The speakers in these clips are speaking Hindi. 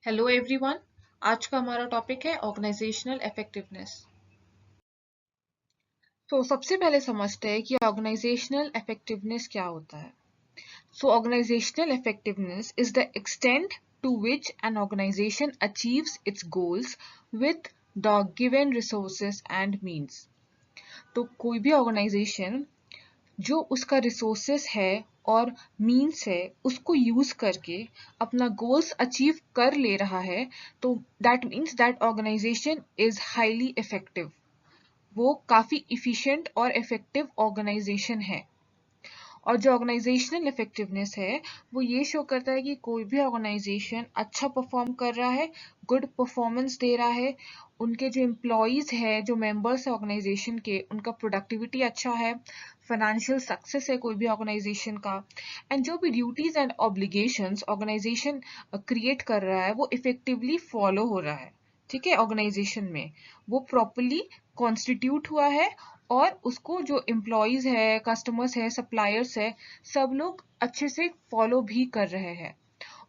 Hello everyone. आज का हमारा टॉपिक है ऑर्गेनाइजेशनल इफेक्टिवनेस। तो सबसे पहले समझते हैं कि ऑर्गेनाइजेशनल इफेक्टिवनेस क्या होता है। So organisational effectiveness is the extent to which an organisation achieves its goals with the given resources and means. तो कोई भी ऑर्गेनाइजेशन जो उसका रिसोर्सेस है और मीन्स है उसको यूज करके अपना गोल्स अचीव कर ले रहा है, तो that means that organisation is highly effective. वो काफी इफिशिएंट और इफेक्टिव ऑर्गेनाइजेशन है। और जो ऑर्गेनाइजेशनल इफेक्टिवनेस है वो ये शो करता है कि कोई भी ऑर्गेनाइजेशन अच्छा परफॉर्म कर रहा है, गुड परफॉर्मेंस दे रहा है, उनके जो एम्प्लॉयज है, जो मेंबर्स है ऑर्गेनाइजेशन के, उनका प्रोडक्टिविटी अच्छा है, फाइनेंशियल सक्सेस है कोई भी ऑर्गेनाइजेशन का, एंड जो भी duties and obligations organisation create कर रहा है वो इफेक्टिवली फॉलो हो रहा है। ठीक है, ऑर्गेनाइजेशन में वो प्रॉपरली कॉन्स्टिट्यूट हुआ है और उसको जो एम्प्लॉयज है, कस्टमर्स है, सप्लायर्स है, सब लोग अच्छे से फॉलो भी कर रहे हैं।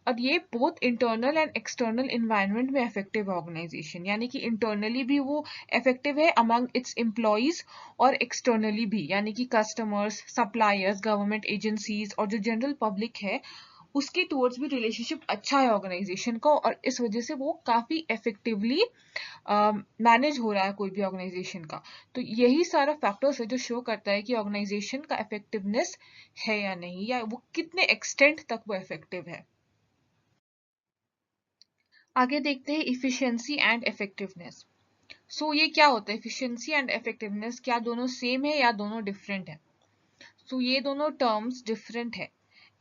और ये both internal and external environment में इफेक्टिव ऑर्गेनाइजेशन, यानी कि इंटरनली भी वो इफेक्टिव है अमंग इट्स एम्प्लॉयज, और एक्सटर्नली भी यानी कि कस्टमर्स, सप्लायर्स, गवर्नमेंट एजेंसीज और जो जनरल पब्लिक है उसके टूवर्ड्स भी रिलेशनशिप अच्छा है ऑर्गेनाइजेशन का, और इस वजह से वो काफी इफेक्टिवली मैनेज हो रहा है कोई भी ऑर्गेनाइजेशन का। तो यही सारा फैक्टर्स है जो शो करता है कि ऑर्गेनाइजेशन का इफेक्टिवनेस है या नहीं, या वो कितने एक्सटेंट तक वो इफेक्टिव है। आगे देखते हैं इफिशिएंसी एंड इफेक्टिवनेस। सो ये क्या होता है इफिशिएंसी एंड इफेक्टिवनेस, क्या दोनों सेम है या दोनों डिफरेंट है? सो ये दोनों टर्म्स डिफरेंट है।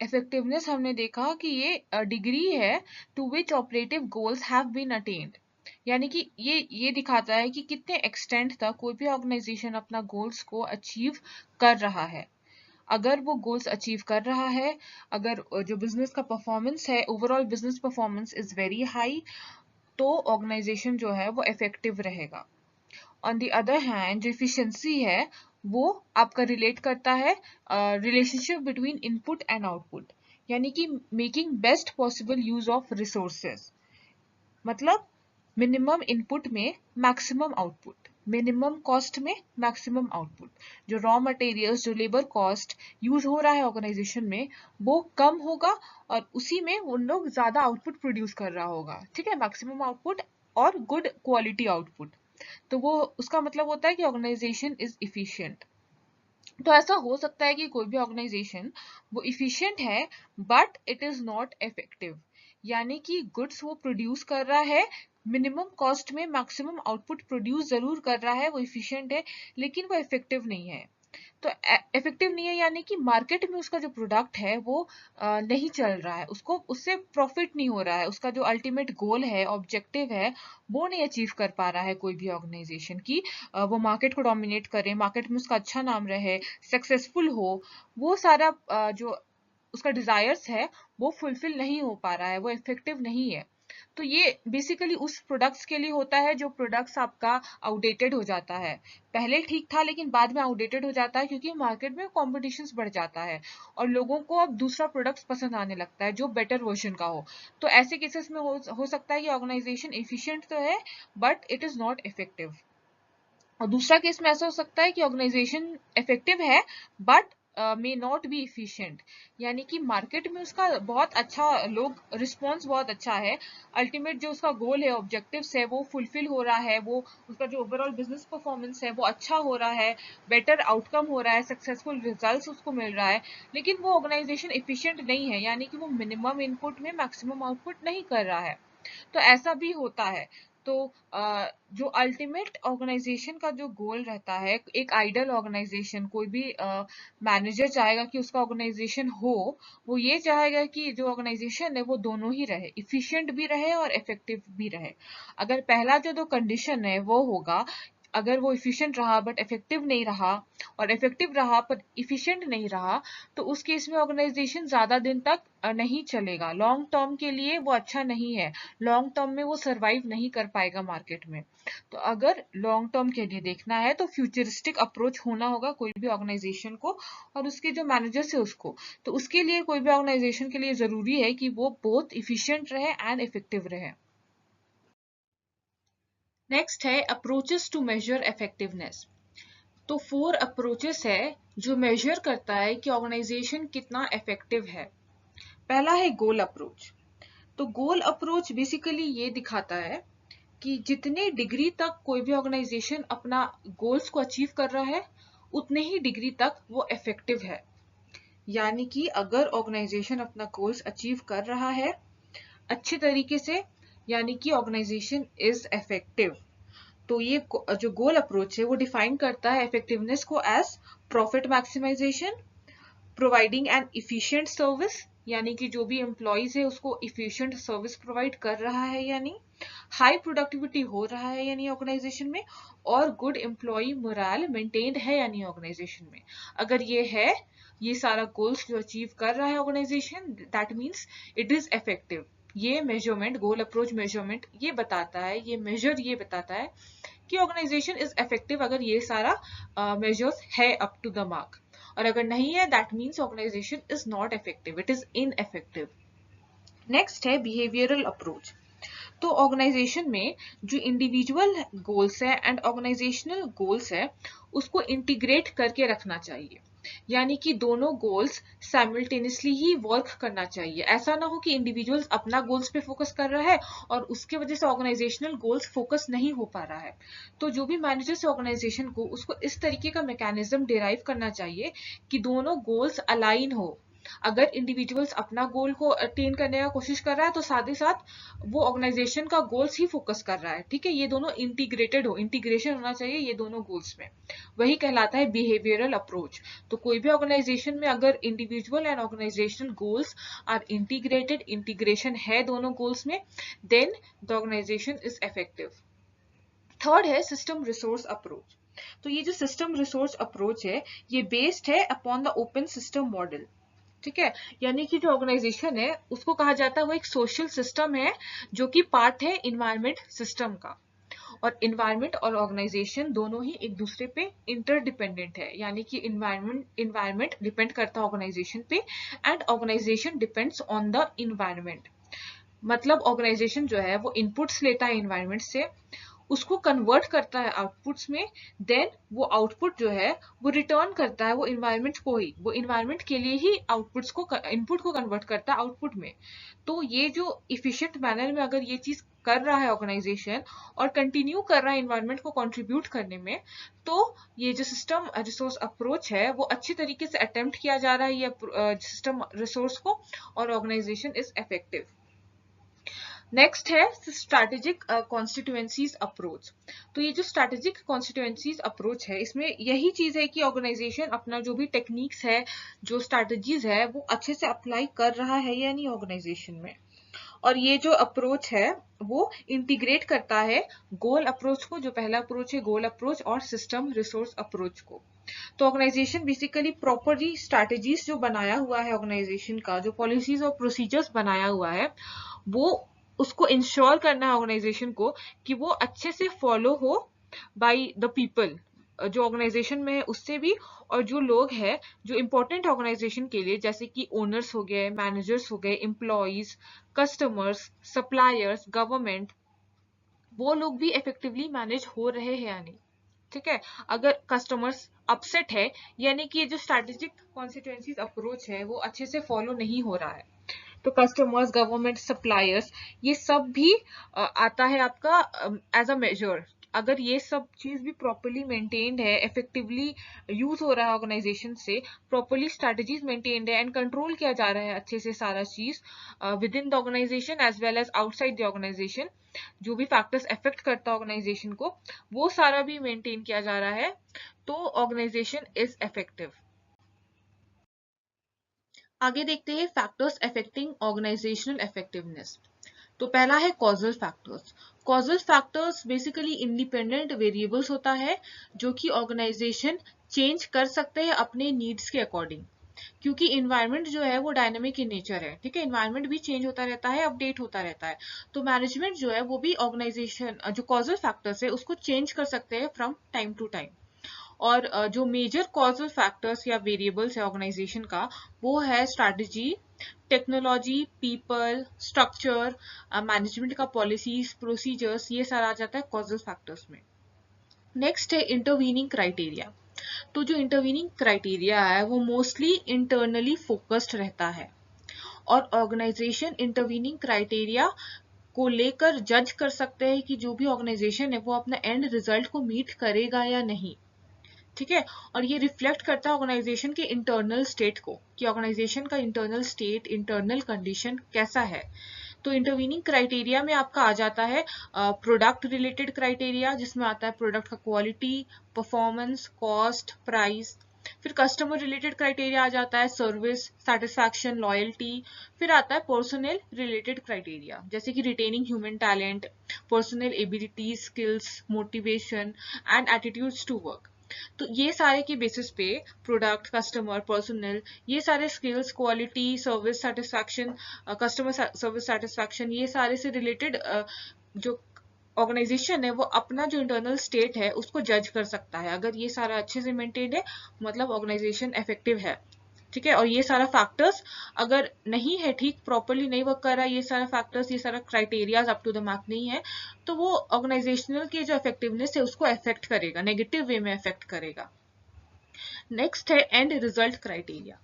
इफेक्टिवनेस हमने देखा कि ये डिग्री है to which operative goals have been attend, यानी कि ये दिखाता है कि कितने एक्सटेंट तक कोई भी ऑर्गेनाइजेशन अपना गोल्स को अचीव कर रहा है। अगर वो गोल्स अचीव कर रहा है, अगर जो बिजनेस का परफॉर्मेंस है, overall business performance is very high, तो ऑर्गेनाइजेशन जो है वो इफेक्टिव रहेगा। ऑन द अदर हैंड जो इफिशिएंसी है वो आपका रिलेट करता है relationship between input and output, यानी कि making best possible use of resources. मतलब मिनिमम इनपुट में मैक्सिमम आउटपुट, मिनिमम कॉस्ट में मैक्सिमम आउटपुट। जो रॉ मटेरियल्स, जो लेबर कॉस्ट यूज हो रहा है ऑर्गेनाइजेशन में वो कम होगा, और उसी में उन लोग ज्यादा आउटपुट प्रोड्यूस कर रहा होगा। ठीक है, मैक्सिमम आउटपुट और गुड क्वालिटी आउटपुट। तो वो उसका मतलब होता है कि ऑर्गेनाइजेशन इज इफिशिएंट। तो ऐसा हो सकता है कि कोई भी ऑर्गेनाइजेशन वो इफिशिएंट है but it is not effective, यानी कि गुड्स वो प्रोड्यूस कर रहा है, मिनिमम कॉस्ट में मैक्सिमम आउटपुट प्रोड्यूस जरूर कर रहा है, वो इफिशिएंट है, लेकिन वो इफेक्टिव नहीं है। तो इफेक्टिव नहीं है यानी कि मार्केट में उसका जो प्रोडक्ट है वो नहीं चल रहा है, उसको उससे प्रॉफिट नहीं हो रहा है, उसका जो अल्टीमेट गोल है, ऑब्जेक्टिव है, वो नहीं अचीव कर पा रहा है कोई भी ऑर्गेनाइजेशन की। वो मार्केट को डोमिनेट करे, मार्केट में उसका अच्छा नाम रहे, सक्सेसफुल हो, वो सारा जो उसका डिजायर्स है वो फुलफिल नहीं हो पा रहा है, वो इफेक्टिव नहीं है। तो ये बेसिकली उस प्रोडक्ट्स के लिए होता है जो प्रोडक्ट्स आपका आउटडेटेड हो जाता है। पहले ठीक था लेकिन बाद में आउटडेटेड हो जाता है, क्योंकि मार्केट में कॉम्पिटिशन बढ़ जाता है और लोगों को अब दूसरा प्रोडक्ट पसंद आने लगता है जो बेटर वर्जन का हो। तो ऐसे केसेस में हो सकता है कि ऑर्गेनाइजेशन एफिशिएंट तो है but it is not effective. और दूसरा केस में ऐसा हो सकता है कि ऑर्गेनाइजेशन इफेक्टिव है but may not be efficient, यानी कि मार्केट में उसका बहुत अच्छा, लोग रिस्पॉन्स बहुत अच्छा है, अल्टीमेट जो उसका गोल है, ऑब्जेक्टिव्स है, वो फुलफिल हो रहा है, वो उसका जो ओवरऑल बिजनेस परफॉर्मेंस है वो अच्छा हो रहा है, बेटर आउटकम हो रहा है, सक्सेसफुल रिजल्ट्स उसको मिल रहा है, लेकिन वो ऑर्गेनाइजेशन इफिशिएंट नहीं है, यानी कि वो मिनिमम इनपुट में मैक्सिमम आउटपुट नहीं कर रहा है। तो ऐसा भी होता है। तो जो अल्टीमेट ऑर्गेनाइजेशन का जो गोल रहता है, एक आइडल ऑर्गेनाइजेशन, कोई भी मैनेजर चाहेगा कि उसका ऑर्गेनाइजेशन हो, वो ये चाहेगा कि जो ऑर्गेनाइजेशन है वो दोनों ही रहे, इफिशिएंट भी रहे और इफेक्टिव भी रहे। अगर पहला जो दो कंडीशन है वो होगा, अगर वो इफिशिएंट रहा बट इफेक्टिव नहीं रहा, और इफेक्टिव रहा पर इफिशिएंट नहीं रहा, तो उस केस में ऑर्गेनाइजेशन ज्यादा दिन तक नहीं चलेगा। लॉन्ग टर्म के लिए वो अच्छा नहीं है, लॉन्ग टर्म में वो सरवाइव नहीं कर पाएगा मार्केट में। तो अगर लॉन्ग टर्म के लिए देखना है तो फ्यूचरिस्टिक अप्रोच होना होगा कोई भी ऑर्गेनाइजेशन को, और उसके जो मैनेजर्स है उसको। तो उसके लिए कोई भी ऑर्गेनाइजेशन के लिए जरूरी है कि वो बहुत इफिशिएंट रहे एंड इफेक्टिव रहे। नेक्स्ट है अप्रोचेस टू मेजर इफेक्टिवनेस। तो 4 अप्रोचेस है जो मेजर करता है कि ऑर्गेनाइजेशन कितना इफेक्टिव है। पहला है गोल अप्रोच। तो गोल अप्रोच बेसिकली ये दिखाता है कि जितने डिग्री तक कोई भी ऑर्गेनाइजेशन अपना गोल्स को अचीव कर रहा है, उतने ही डिग्री तक वो इफेक्टिव है। यानी कि अगर ऑर्गेनाइजेशन अपना गोल्स अचीव कर रहा है अच्छे तरीके से, यानी कि ऑर्गेनाइजेशन इज इफेक्टिव। तो ये जो गोल अप्रोच है वो डिफाइन करता है इफेक्टिवनेस को as profit maximisation, providing an efficient service, यानी कि जो भी एम्प्लॉइज है उसको इफिशिएंट सर्विस प्रोवाइड कर रहा है या नहीं, हाई प्रोडक्टिविटी हो रहा है या नहीं ऑर्गेनाइजेशन में, और गुड एम्प्लॉय मोरल मेंटेन्ड है या नहीं ऑर्गेनाइजेशन में। अगर ये है, ये सारा गोल्स जो अचीव कर रहा है organisation, that means it is effective. ये मेजरमेंट, गोल अप्रोच मेजरमेंट ये बताता है, ये मेजर ये बताता है कि ऑर्गेनाइजेशन इज इफेक्टिव अगर ये सारा मेजर्स है अप टू द मार्क। और अगर नहीं है that means organisation is not effective, it is ineffective. Next है बिहेवियरल अप्रोच। तो ऑर्गेनाइजेशन में जो इंडिविजुअल गोल्स है एंड ऑर्गेनाइजेशनल गोल्स है उसको इंटीग्रेट करके रखना चाहिए। यानी कि दोनों गोल्स साइमल्टेनियसली ही वर्क करना चाहिए। ऐसा ना हो कि इंडिविजुअल्स अपना गोल्स पे फोकस कर रहा है और उसके वजह से ऑर्गेनाइजेशनल गोल्स फोकस नहीं हो पा रहा है। तो जो भी मैनेजर्स ऑर्गेनाइजेशन को, उसको इस तरीके का मैकेनिज्म डिराइव करना चाहिए कि दोनों गोल्स अलाइन हो। अगर इंडिविजुअल्स अपना गोल को अटेन करने का कोशिश कर रहा है तो साथ ही साथ वो ऑर्गेनाइजेशन का गोल्स ही फोकस कर रहा है। ठीक है, ये दोनों इंटीग्रेटेड हो, इंटीग्रेशन होना चाहिए ये दोनों गोल्स में, वही कहलाता है बिहेवियरल अप्रोच। तो कोई भी ऑर्गेनाइजेशन में अगर individual and organisational goals are integrated, integration है दोनों गोल्स में, then the organisation is effective. Third है सिस्टम रिसोर्स अप्रोच। तो ये जो सिस्टम रिसोर्स अप्रोच है ये बेस्ड है upon the open system model. ठीक है, यानी कि जो ऑर्गेनाइजेशन है उसको कहा जाता है वो एक सोशल सिस्टम है जो कि पार्ट है इन्वायरमेंट सिस्टम का। और इन्वायरमेंट और ऑर्गेनाइजेशन दोनों ही एक दूसरे पे इंटरडिपेंडेंट है, यानी कि इन्वायरमेंट डिपेंड करता है ऑर्गेनाइजेशन पे and organisation depends on the environment. मतलब ऑर्गेनाइजेशन जो है वो इनपुट्स लेता है इन्वायरमेंट से, उसको कन्वर्ट करता है आउटपुट्स में, देन वो आउटपुट जो है वो रिटर्न करता है वो इन्वायरमेंट को ही, वो इन्वायरमेंट के लिए ही आउटपुट्स को, इनपुट को कन्वर्ट करता है आउटपुट में। तो ये जो इफिशिएंट मैनर में अगर ये चीज कर रहा है ऑर्गेनाइजेशन और कंटिन्यू कर रहा है इन्वायरमेंट को कंट्रीब्यूट करने में, तो ये जो सिस्टम रिसोर्स अप्रोच है वो अच्छी तरीके से अटेम्प्ट किया जा रहा है ये सिस्टम रिसोर्स को, और ऑर्गेनाइजेशन इज इफेक्टिव। नेक्स्ट है स्ट्रैटेजिक कॉन्स्टिट्यूएंसीज अप्रोच। तो ये जो स्ट्रैटेजिक कॉन्स्टिट्यूएंसीज अप्रोच है इसमें यही चीज है कि ऑर्गेनाइजेशन अपना जो भी टेक्निक्स है, जो स्ट्रैटेजीज है वो अच्छे से अप्लाई कर रहा है या नहीं ऑर्गेनाइजेशन में। और ये जो अप्रोच है वो इंटीग्रेट करता है गोल अप्रोच को, जो पहला अप्रोच है गोल अप्रोच, और सिस्टम रिसोर्स अप्रोच को। तो ऑर्गेनाइजेशन बेसिकली प्रॉपरली स्ट्रैटेजीज जो बनाया हुआ है ऑर्गेनाइजेशन का, जो पॉलिसीज और प्रोसीजर्स बनाया हुआ है, वो उसको इंश्योर करना है ऑर्गेनाइजेशन को कि वो अच्छे से फॉलो हो बाय द पीपल जो ऑर्गेनाइजेशन में है उससे भी, और जो लोग हैं जो इम्पोर्टेंट ऑर्गेनाइजेशन के लिए, जैसे कि ओनर्स हो गए, मैनेजर्स हो गए, एम्प्लॉइज, कस्टमर्स, सप्लायर्स, गवर्नमेंट, वो लोग भी इफेक्टिवली मैनेज हो रहे हैं या नहीं। ठीक है, अगर कस्टमर्स अपसेट है यानी कि ये जो स्ट्रैटेजिक कॉन्स्टिट्यूएंसीज अप्रोच है वो अच्छे से फॉलो नहीं हो रहा है, तो कस्टमर्स, गवर्नमेंट, सप्लायर्स, ये सब भी आता है आपका एज अ मेजर। अगर ये सब चीज भी प्रॉपरली मेंटेन्ड है, इफेक्टिवली यूज हो रहा है ऑर्गेनाइजेशन से, प्रॉपरली स्ट्रैटेजीज मेंटेन्ड है एंड कंट्रोल किया जा रहा है अच्छे से सारा चीज within the organisation as well as outside the organisation, जो भी फैक्टर्स अफेक्ट करता है ऑर्गेनाइजेशन को वो सारा भी मेंटेन किया जा रहा है, तो ऑर्गेनाइजेशन इज इफेक्टिव। आगे देखते हैं फैक्टर्स अफेक्टिंग ऑर्गेनाइजेशनल इफेक्टिवनेस। तो पहला है causal factors. Causal factors basically independent variables होता है जो कि ऑर्गेनाइजेशन चेंज कर सकते हैं अपने नीड्स के अकॉर्डिंग, क्योंकि इन्वायरमेंट जो है वो डायनेमिक इन नेचर है, ठीक है, इन्वायरमेंट भी चेंज होता रहता है, अपडेट होता रहता है। तो मैनेजमेंट जो है वो भी ऑर्गेनाइजेशन जो कॉजल फैक्टर्स है उसको चेंज कर सकते हैं फ्रॉम टाइम टू टाइम। और जो मेजर कॉजल फैक्टर्स या वेरिएबल्स है ऑर्गेनाइजेशन का, वो है strategy, technology, people, structure, management का पॉलिसीज, प्रोसीजर्स, ये सारा आ जाता है कॉजल फैक्टर्स में। नेक्स्ट है इंटरवीनिंग क्राइटेरिया। तो जो इंटरवीनिंग क्राइटेरिया है वो मोस्टली इंटरनली फोकस्ड रहता है, और ऑर्गेनाइजेशन इंटरवीनिंग क्राइटेरिया को लेकर जज कर सकते हैं कि जो भी ऑर्गेनाइजेशन है वो अपना एंड रिजल्ट को मीट करेगा या नहीं, ठीक है। और ये रिफ्लेक्ट करता है ऑर्गेनाइजेशन के इंटरनल स्टेट को, कि ऑर्गेनाइजेशन का इंटरनल स्टेट, इंटरनल कंडीशन कैसा है। तो इंटरवीनिंग क्राइटेरिया में आपका आ जाता है प्रोडक्ट रिलेटेड क्राइटेरिया, जिसमें आता है प्रोडक्ट का क्वालिटी, परफॉर्मेंस, कॉस्ट, प्राइस। फिर कस्टमर रिलेटेड क्राइटेरिया आ जाता है सर्विस, सेटिस्फैक्शन, लॉयल्टी। फिर आता है पर्सनल रिलेटेड क्राइटेरिया, जैसे कि retaining human talent, personal abilities, skills, motivation and attitudes to work. तो ये सारे के बेसिस पे प्रोडक्ट, कस्टमर, पर्सनल, ये सारे skills, quality, service satisfaction, customer service satisfaction, ये सारे से रिलेटेड जो ऑर्गेनाइजेशन है वो अपना जो इंटरनल स्टेट है उसको जज कर सकता है। अगर ये सारा अच्छे से मेंटेन है मतलब ऑर्गेनाइजेशन इफेक्टिव है, ठीक है। और ये सारा फैक्टर्स अगर नहीं है, ठीक प्रॉपरली नहीं वर्क कर रहा है, ये सारा फैक्टर्स, ये सारा criterias up to the mark नहीं है, तो वो ऑर्गेनाइजेशनल की जो इफेक्टिवनेस है उसको अफेक्ट करेगा, नेगेटिव वे में अफेक्ट करेगा। नेक्स्ट है एंड रिजल्ट क्राइटेरिया।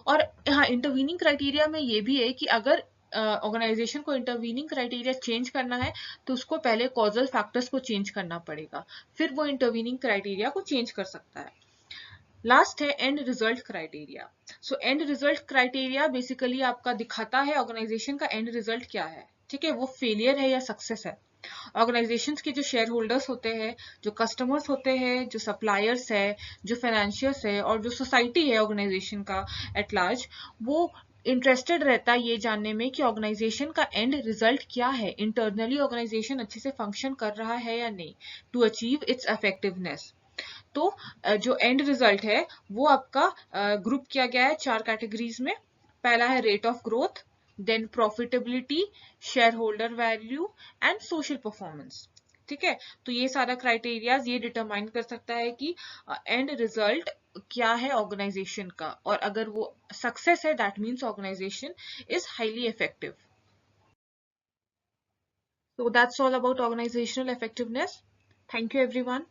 और हाँ, इंटरवीनिंग क्राइटेरिया में ये भी है कि अगर ऑर्गेनाइजेशन को इंटरवीनिंग क्राइटेरिया चेंज करना है तो उसको पहले कॉजल फैक्टर्स को चेंज करना पड़ेगा, फिर वो इंटरवीनिंग क्राइटेरिया को चेंज कर सकता है। लास्ट है and result criteria. So and result criteria basically आपका दिखाता है ऑर्गेनाइजेशन का एंड रिजल्ट क्या है, ठीक है, वो फेलियर है या सक्सेस है। ऑर्गेनाइजेशंस के जो शेयर होल्डर्स होते हैं, जो कस्टमर्स होते हैं, जो सप्लायर्स है, जो फाइनेंशियर्स है, और जो सोसाइटी है ऑर्गेनाइजेशन का एट लार्ज, वो इंटरेस्टेड रहता है ये जानने में कि ऑर्गेनाइजेशन का एंड रिजल्ट क्या है, इंटरनली ऑर्गेनाइजेशन अच्छे से फंक्शन कर रहा है या नहीं, टू अचीव इट्स इफेक्टिवनेस। तो जो एंड रिजल्ट है वो आपका ग्रुप किया गया है 4 कैटेगरीज में। पहला है rate of growth, then profitability, shareholder value and social performance, ठीक है। तो ये सारा क्राइटेरियाज ये डिटरमाइन कर सकता है कि एंड रिजल्ट क्या है ऑर्गेनाइजेशन का, और अगर वो सक्सेस है that means organisation is highly effective. So that's all about organizational effectiveness. Thank you everyone.